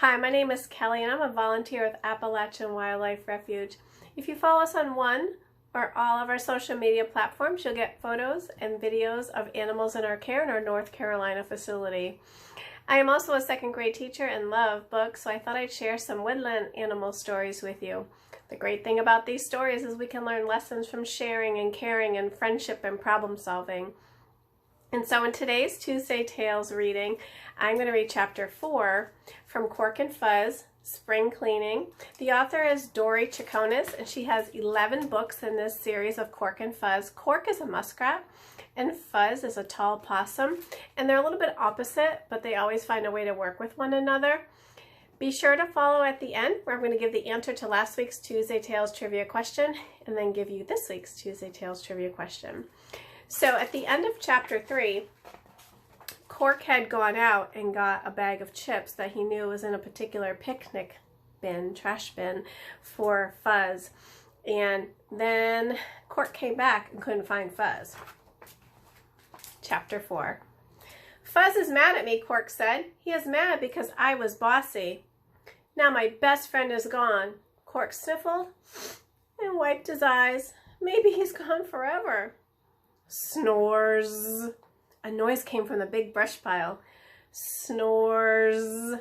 Hi, my name is Kelly and I'm a volunteer with Appalachian Wildlife Refuge. If you follow us on one or all of our social media platforms, you'll get photos and videos of animals in our care in our North Carolina facility. I am also a second grade teacher and love books, so I thought I'd share some woodland animal stories with you. The great thing about these stories is we can learn lessons from sharing and caring and friendship and problem solving. And so in today's Tuesday Tales reading, I'm going to read Chapter 4 from Cork and Fuzz, Spring Cleaning. The author is Dory Chaconis, and she has 11 books in this series of Cork and Fuzz. Cork is a muskrat, and Fuzz is a tall possum, and they're a little bit opposite, but they always find a way to work with one another. Be sure to follow at the end, where I'm going to give the answer to last week's Tuesday Tales trivia question, and then give you this week's Tuesday Tales trivia question. So at the end of Chapter 3, Cork had gone out and got a bag of chips that he knew was in a particular picnic bin, trash bin, for Fuzz. And then Cork came back and couldn't find Fuzz. Chapter 4. Fuzz is mad at me, Cork said. He is mad because I was bossy. Now my best friend is gone. Cork sniffled and wiped his eyes. Maybe he's gone forever. Snores. A noise came from the big brush pile. Snores.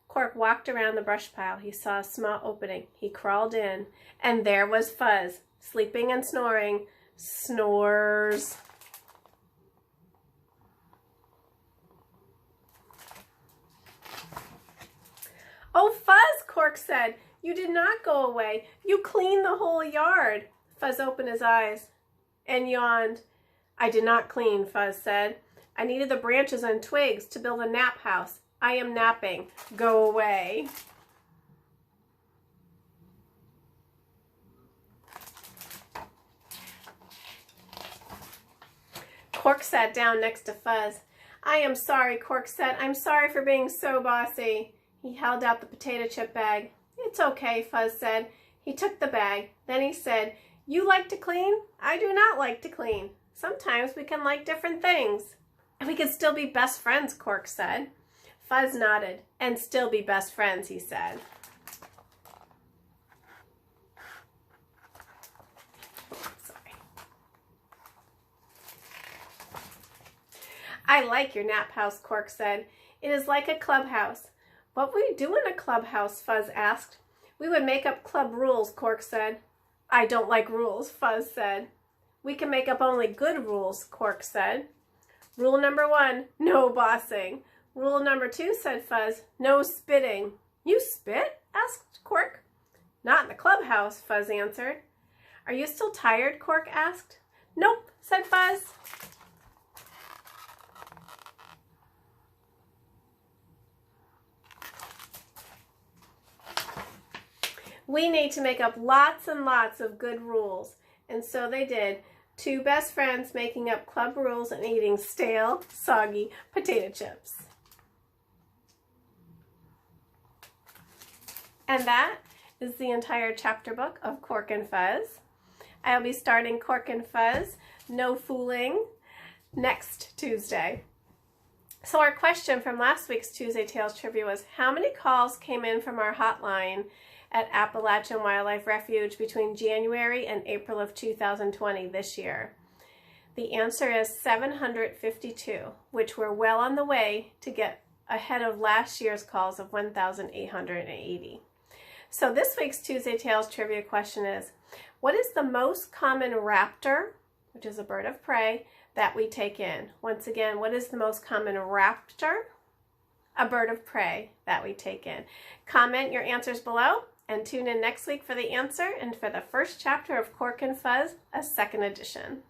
Cork walked around the brush pile. He saw a small opening. He crawled in, and there was Fuzz, sleeping and snoring. Snores. Oh, Fuzz, Cork said, you did not go away. You cleaned the whole yard. Fuzz opened his eyes and yawned. I did not clean, Fuzz said. I needed the branches and twigs to build a nap house. I am napping. Go away. Cork sat down next to Fuzz. I am sorry, Cork said. I'm sorry for being so bossy. He held out the potato chip bag. It's okay, Fuzz said. He took the bag. Then he said, you like to clean? I do not like to clean. Sometimes we can like different things. And we can still be best friends, Cork said. Fuzz nodded. And still be best friends, he said. Sorry. I like your nap house, Cork said. It is like a clubhouse. What would we do in a clubhouse? Fuzz asked. We would make up club rules, Cork said. I don't like rules, Fuzz said. We can make up only good rules, Cork said. Rule number 1, no bossing. Rule number 2, said Fuzz, no spitting. You spit? Asked Cork. Not in the clubhouse, Fuzz answered. Are you still tired? Cork asked. Nope, said Fuzz. We need to make up lots and lots of good rules. And so they did. 2 best friends making up club rules and eating stale, soggy potato chips. And that is the entire chapter book of Cork and Fuzz. I'll be starting Cork and Fuzz, No Fooling, next Tuesday. So our question from last week's Tuesday Tales Trivia was, how many calls came in from our hotline at Appalachian Wildlife Refuge between January and April of 2020 this year? The answer is 752, which we're well on the way to get ahead of last year's calls of 1,880. So this week's Tuesday Tales trivia question is, what is the most common raptor, which is a bird of prey, that we take in? Once again, what is the most common raptor, a bird of prey, that we take in? Comment your answers below. And tune in next week for the answer and for the first chapter of Cork and Fuzz, a second edition.